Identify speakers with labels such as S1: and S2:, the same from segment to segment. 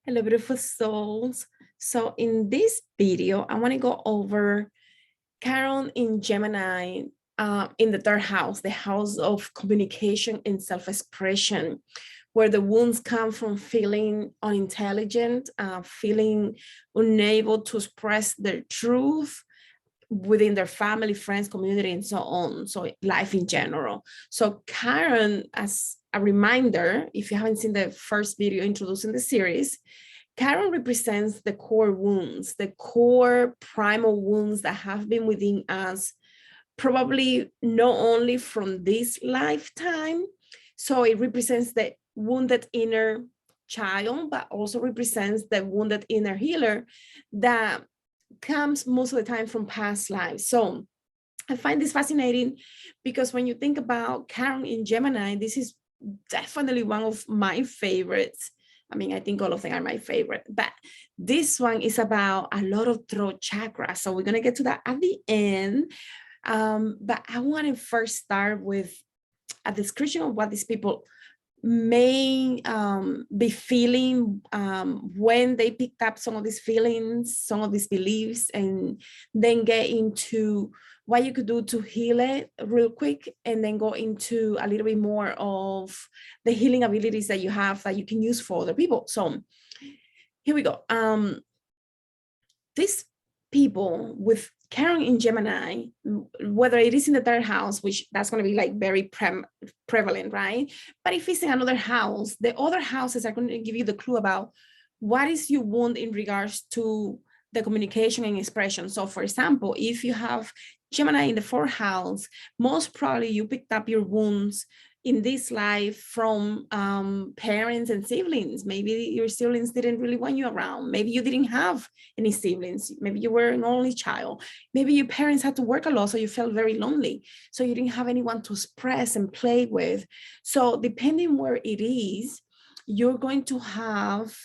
S1: Hello, beautiful souls. So in this video, I want to go over Chiron in Gemini in the third house, the house of communication and self-expression, where the wounds come from feeling unintelligent, feeling unable to express their truth within their family, friends, community, and so on. So life in general. So Chiron, as a reminder, if you haven't seen the first video introducing the series, Chiron represents the core wounds, the core primal wounds that have been within us, probably not only from this lifetime. So it represents the wounded inner child, but also represents the wounded inner healer that comes most of the time from past lives. So I find this fascinating because when you think about Chiron in Gemini, this is definitely one of my favorites. I mean, I think all of them are my favorite, but this one is about a lot of throat chakra. So we're going to get to that at the end. But I want to first start with a description of what these people may be feeling when they picked up some of these feelings, some of these beliefs, and then get into what you could do to heal it real quick, and then go into a little bit more of the healing abilities that you have that you can use for other people. So here we go. These people with Chiron in Gemini, whether it is in the third house, which that's going to be like very prevalent, right? But if it's in another house, the other houses are going to give you the clue about what is your wound in regards to the communication and expression. So for example, if you have Gemini in the fourth house, most probably you picked up your wounds in this life from parents and siblings. Maybe your siblings didn't really want you around. Maybe you didn't have any siblings. Maybe you were an only child. Maybe your parents had to work a lot, so you felt very lonely. So you didn't have anyone to express and play with. So depending where it is, you're going to have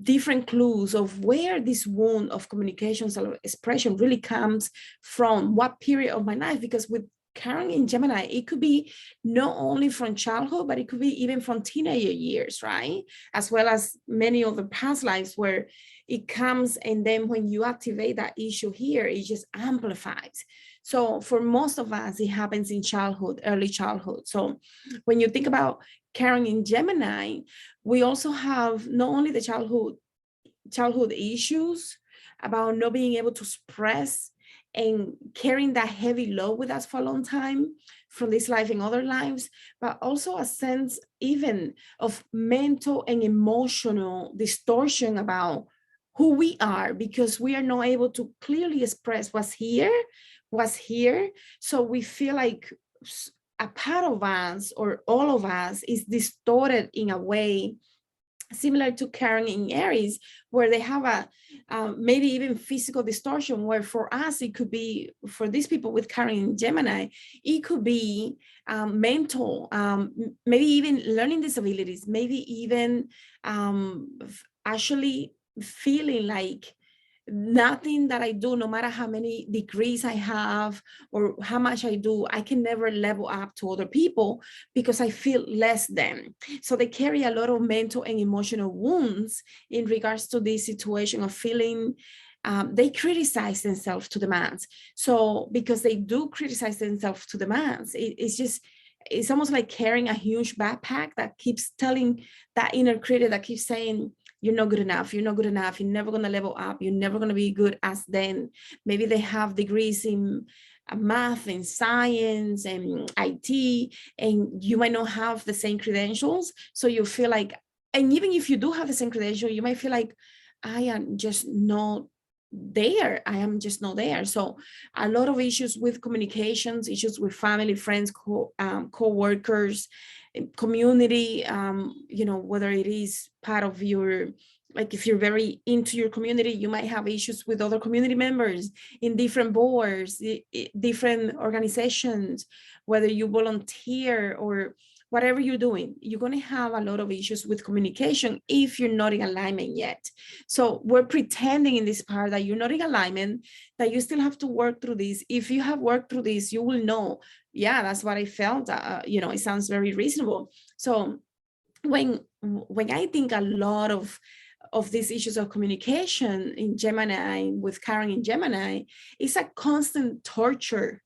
S1: different clues of where this wound of communication, self-expression really comes from, what period of my life. Because with Chiron in Gemini, it could be not only from childhood, but it could be even from teenager years, right? As well as many of the past lives where it comes, and then when you activate that issue here, it just amplifies. So for most of us, it happens in childhood, early childhood. So when you think about Chiron in Gemini, we also have not only the childhood issues about not being able to express and carrying that heavy load with us for a long time from this life and other lives, but also a sense even of mental and emotional distortion about who we are, because we are not able to clearly express what's here. So we feel like a part of us or all of us is distorted in a way similar to Chiron in Aries, where they have a maybe even physical distortion, where for us, it could be, for these people with Chiron in Gemini, it could be mental, maybe even learning disabilities, maybe even actually feeling like nothing that I do, no matter how many degrees I have or how much I do, I can never level up to other people because I feel less than. So they carry a lot of mental and emotional wounds in regards to this situation of feeling they criticize themselves to the max. So because they do criticize themselves to the max, it's almost like carrying a huge backpack that keeps telling that inner critic that keeps saying, you're not good enough, you're not good enough, you're never going to level up, you're never going to be good as them. Maybe they have degrees in math and science and IT, and you might not have the same credentials. So you feel like, and even if you do have the same credential, you might feel like, I am just not there. I am just not there. So a lot of issues with communications, issues with family, friends, co-workers, community, whether it is part of your, like if you're very into your community, you might have issues with other community members in different boards, different organizations, whether you volunteer or whatever you're doing, you're going to have a lot of issues with communication if you're not in alignment yet. So we're pretending in this part that you're not in alignment, that you still have to work through this. If you have worked through this, you will know, yeah, that's what I felt. It sounds very reasonable. So when I think a lot of of these issues of communication in Gemini, with Chiron in Gemini, is a constant torture.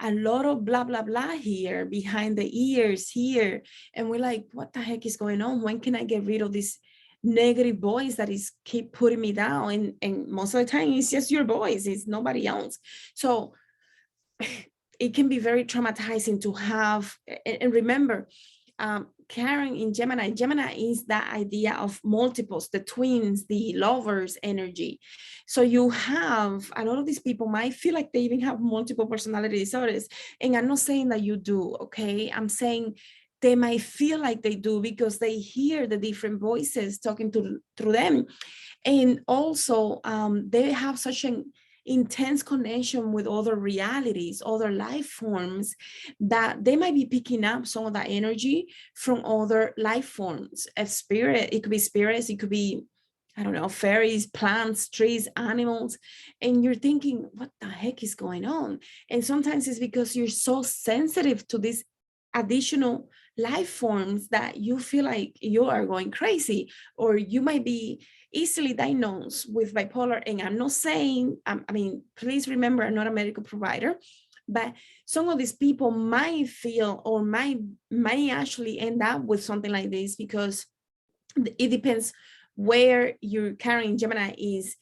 S1: A lot of blah, blah, blah here behind the ears here. And we're like, what the heck is going on? When can I get rid of this negative voice that is keep putting me down? And most of the time it's just your voice, it's nobody else. So it can be very traumatizing to have, and remember, Chiron in Gemini, Gemini is that idea of multiples, the twins, the lovers energy. So you have, a lot of these people might feel like they even have multiple personality disorders. And I'm not saying that you do, okay? I'm saying they might feel like they do because they hear the different voices talking through them. And also they have such an intense connection with other realities, other life forms, that they might be picking up some of that energy from other life forms. A spirit, it could be spirits, it could be, I don't know, fairies, plants, trees, animals. And you're thinking, what the heck is going on? And sometimes it's because you're so sensitive to these additional life forms that you feel like you are going crazy, or you might be easily diagnosed with bipolar. And I'm not saying, I mean, please remember, I'm not a medical provider, but some of these people might feel or might actually end up with something like this, because it depends where your carrying Gemini is,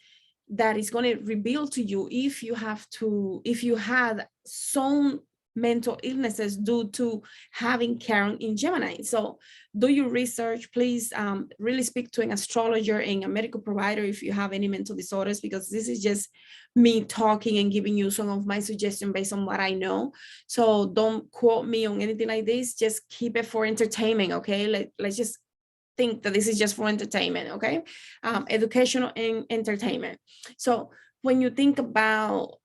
S1: that is going to reveal to you if you had some mental illnesses due to having Chiron in Gemini. So do your research, please. Really speak to an astrologer and a medical provider if you have any mental disorders, because this is just me talking and giving you some of my suggestions based on what I know. So don't quote me on anything like this. Just keep it for entertainment, okay? Let's just think that this is just for entertainment, okay? Educational and entertainment. So when you think about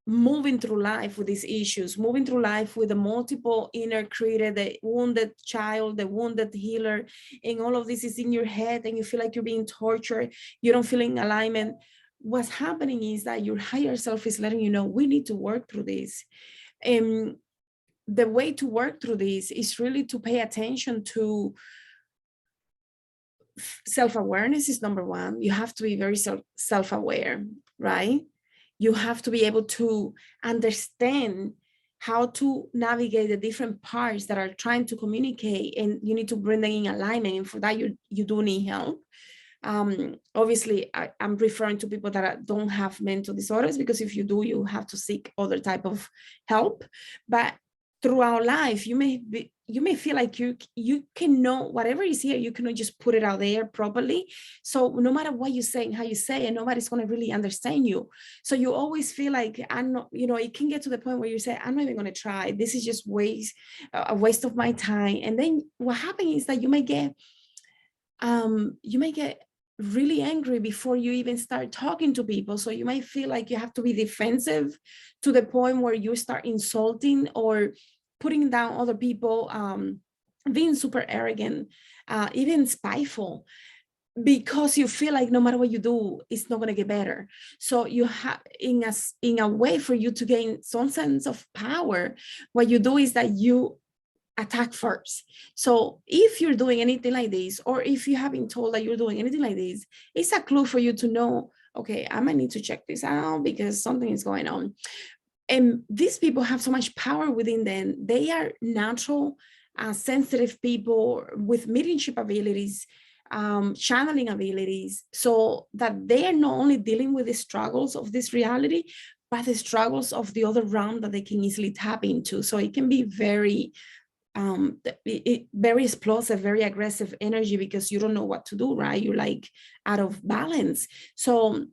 S1: moving through life with these issues, moving through life with the multiple inner creator, the wounded child, the wounded healer, and all of this is in your head, and you feel like you're being tortured, you don't feel in alignment, what's happening is that your higher self is letting you know, we need to work through this. And the way to work through this is really to pay attention to self-awareness is number one. You have to be very self-aware, right? You have to be able to understand how to navigate the different parts that are trying to communicate, and you need to bring them in alignment. And for that, you do need help. Obviously, I'm referring to people that don't have mental disorders, because if you do, you have to seek other type of help. But throughout life, you may feel like you can know whatever is here, you cannot just put it out there properly. So no matter what you say and how you say it, nobody's going to really understand you. So you always feel like, I'm not, it can get to the point where you say, I'm not even going to try. This is just a waste of my time. And then what happens is that you may get really angry before you even start talking to people. So you might feel like you have to be defensive to the point where you start insulting or putting down other people, being super arrogant, even spiteful, because you feel like no matter what you do, it's not going to get better. So you have, in a way for you to gain some sense of power, what you do is that you attack first. So if you're doing anything like this, or if you have been told that you're doing anything like this, it's a clue for you to know, okay, I might need to check this out because something is going on. And these people have so much power within them. They are natural, sensitive people with mediumship abilities, channeling abilities, so that they are not only dealing with the struggles of this reality, but the struggles of the other realm that they can easily tap into. So it can be very very explosive, very aggressive energy, because you don't know what to do, right? You're like out of balance. So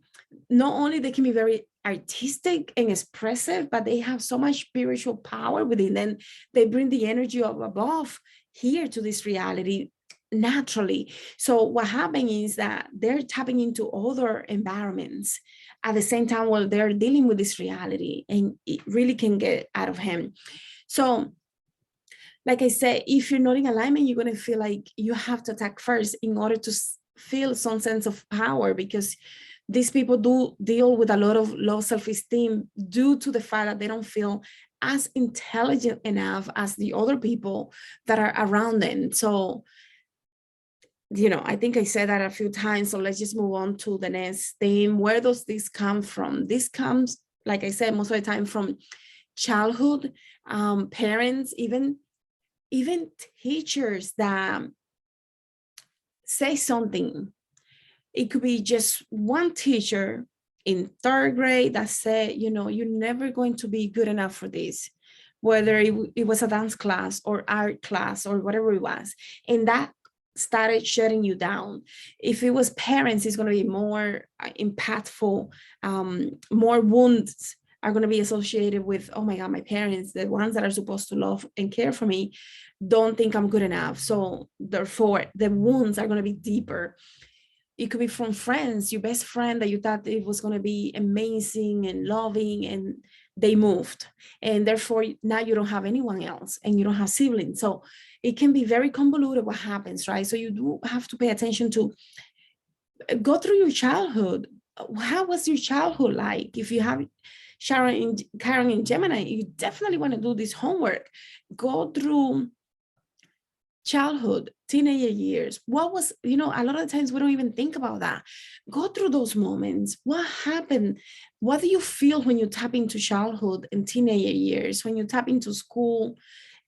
S1: not only they can be very artistic and expressive, but they have so much spiritual power within them. They bring the energy of above here to this reality naturally. So what happens is that they're tapping into other environments at the same time while they're dealing with this reality, and it really can get out of hand. So like I said, if you're not in alignment, you're going to feel like you have to attack first in order to feel some sense of power, because these people do deal with a lot of low self-esteem due to the fact that they don't feel as intelligent enough as the other people that are around them. So I think I said that a few times, so let's just move on to the next theme. Where does this come from? This comes, like I said, most of the time from childhood, parents, even teachers that say something. It could be just one teacher in third grade that said, you're never going to be good enough for this, whether it was a dance class or art class or whatever it was. And that started shutting you down. If it was parents, it's going to be more impactful. More wounds are going to be associated with, oh my God, my parents, the ones that are supposed to love and care for me, don't think I'm good enough. So therefore, the wounds are going to be deeper. It could be from friends, your best friend that you thought it was going to be amazing and loving, and they moved. And therefore, now you don't have anyone else and you don't have siblings. So it can be very convoluted what happens, right? So you do have to pay attention to go through your childhood. How was your childhood like? If you have Chiron in Gemini, you definitely want to do this homework. Go through childhood, teenager years. What was, a lot of times we don't even think about that. Go through those moments. What happened? What do you feel when you tap into childhood and teenager years, when you tap into school,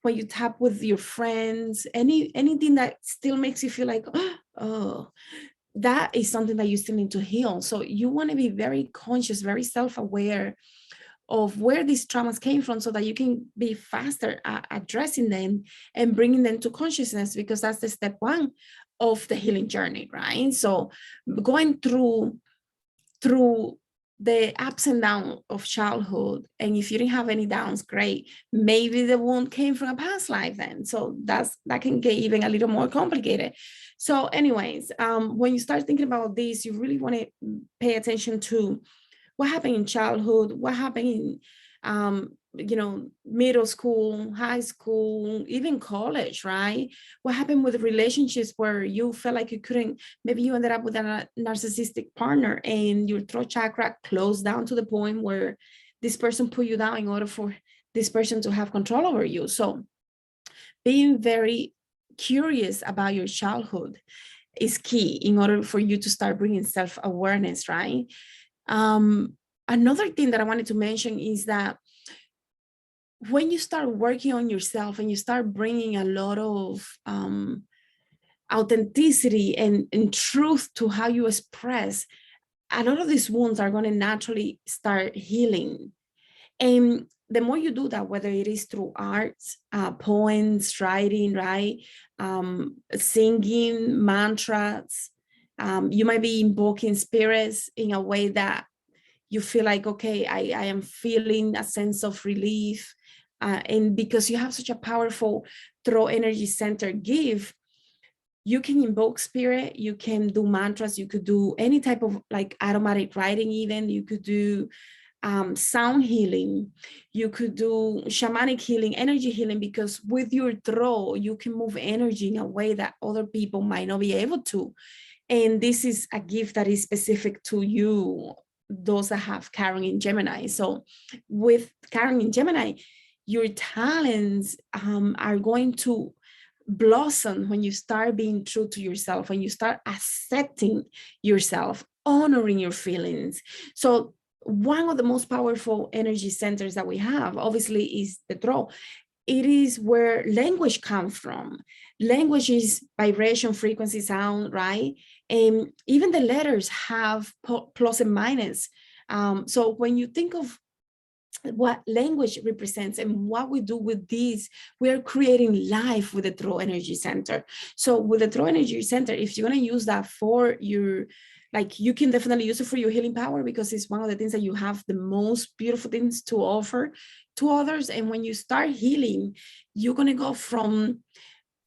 S1: when you tap with your friends, anything that still makes you feel like, oh, that is something that you still need to heal. So you want to be very conscious, very self-aware of where these traumas came from, so that you can be faster at addressing them and bringing them to consciousness, because that's the step one of the healing journey, right? So going through the ups and downs of childhood, and if you didn't have any downs, great. Maybe the wound came from a past life then. So that can get even a little more complicated. So anyways, when you start thinking about this, you really want to pay attention to what happened in childhood, what happened in, middle school, high school, even college, right? What happened with relationships where you felt like you couldn't, maybe you ended up with a narcissistic partner and your throat chakra closed down to the point where this person put you down in order for this person to have control over you. So being very curious about your childhood is key in order for you to start bringing self-awareness, right? Another thing that I wanted to mention is that when you start working on yourself and you start bringing a lot of authenticity and truth to how you express, a lot of these wounds are going to naturally start healing. And the more you do that, whether it is through arts, poems, writing, right, singing, mantras, you might be invoking spirits in a way that you feel like, okay, I am feeling a sense of relief. And because you have such a powerful throat energy center gift, you can invoke spirit, you can do mantras, you could do any type of like automatic writing, even you could do sound healing, you could do shamanic healing, energy healing, because with your throat, you can move energy in a way that other people might not be able to. And this is a gift that is specific to you, those that have Chiron in Gemini. So with Chiron in Gemini, your talents are going to blossom when you start being true to yourself, when you start accepting yourself, honoring your feelings. So one of the most powerful energy centers that we have, obviously, is the throat. It is where language comes from. Language is vibration, frequency, sound, right? And even the letters have plus and minus. So when you think of what language represents and what we do with these, we are creating life with the throat energy center. So with the throat energy center, if you're going to use that for your, like, you can definitely use it for your healing power, because it's one of the things that you have the most beautiful things to offer to others. And when you start healing, you're going to go from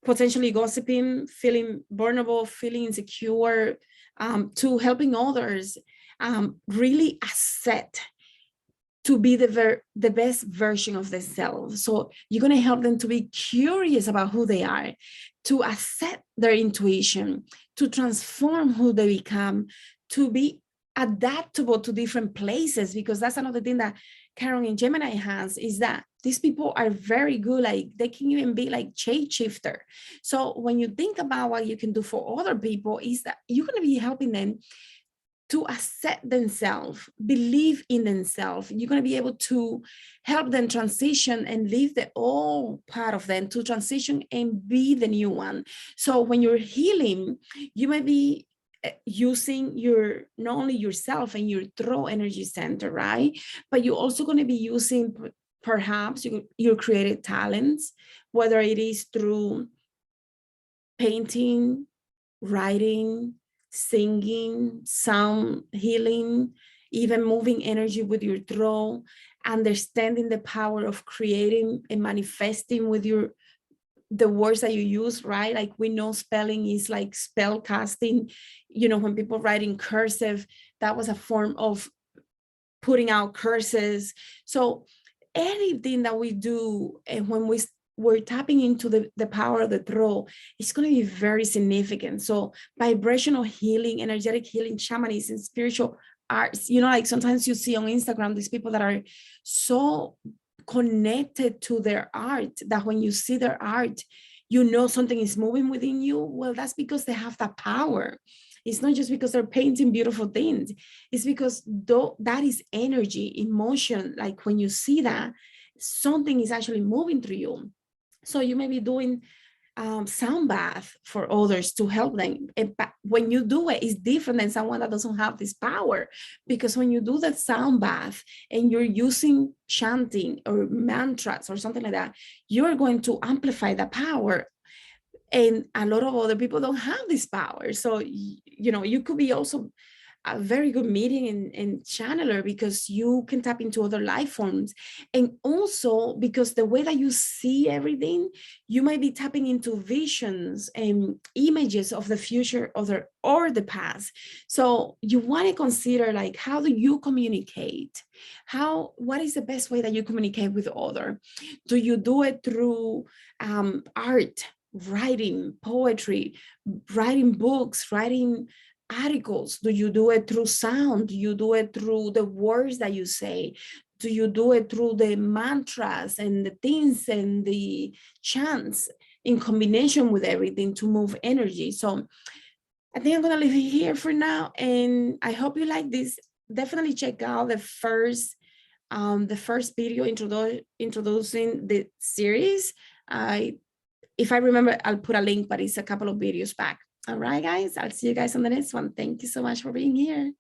S1: potentially gossiping, feeling vulnerable, feeling insecure, to helping others really accept to be the best version of themselves. So you're going to help them to be curious about who they are, to accept their intuition, to transform who they become, to be adaptable to different places, because that's another thing that Chiron in Gemini has, is that these people are very good, like they can even be like change shifter. So when you think about what you can do for other people, is that you're going to be helping them to accept themselves, believe in themselves. You're going to be able to help them transition and leave the old part of them to transition and be the new one. So when you're healing, you might be using your, not only yourself and your throat energy center, right? But you're also going to be using perhaps your creative talents, whether it is through painting, writing, singing, sound healing, even moving energy with your throat, understanding the power of creating and manifesting with the words that you use, right? Like we know spelling is like spell casting. You know, when people write in cursive, that was a form of putting out curses. So anything that we do, and when we're tapping into the power of the throat, it's going to be very significant. So vibrational healing, energetic healing, shamanism, spiritual arts, you know, like sometimes you see on Instagram these people that are so connected to their art that when you see their art, you know something is moving within you. Well, that's because they have that power. It's not just because they're painting beautiful things. It's because that is energy, emotion. Like when you see that, something is actually moving through you. So you may be doing sound bath for others to help them. But when you do it, it's different than someone that doesn't have this power. Because when you do that sound bath and you're using chanting or mantras or something like that, you're going to amplify the power. And a lot of other people don't have this power. So, you know, you could be also a very good medium and channeler because you can tap into other life forms. And also because the way that you see everything, you might be tapping into visions and images of the future or the past. So you want to consider, like, how do you communicate? What is the best way that you communicate with other? Do you do it through art, writing, poetry, writing books, writing articles? Do you do it through sound? Do you do it through the words that you say? Do you do it through the mantras and the things and the chants in combination with everything to move energy? So I think I'm gonna leave it here for now, and I hope you like this. Definitely check out the first video introducing the series. If I remember, I'll put a link, but it's a couple of videos back. All right, guys, I'll see you guys on the next one. Thank you so much for being here.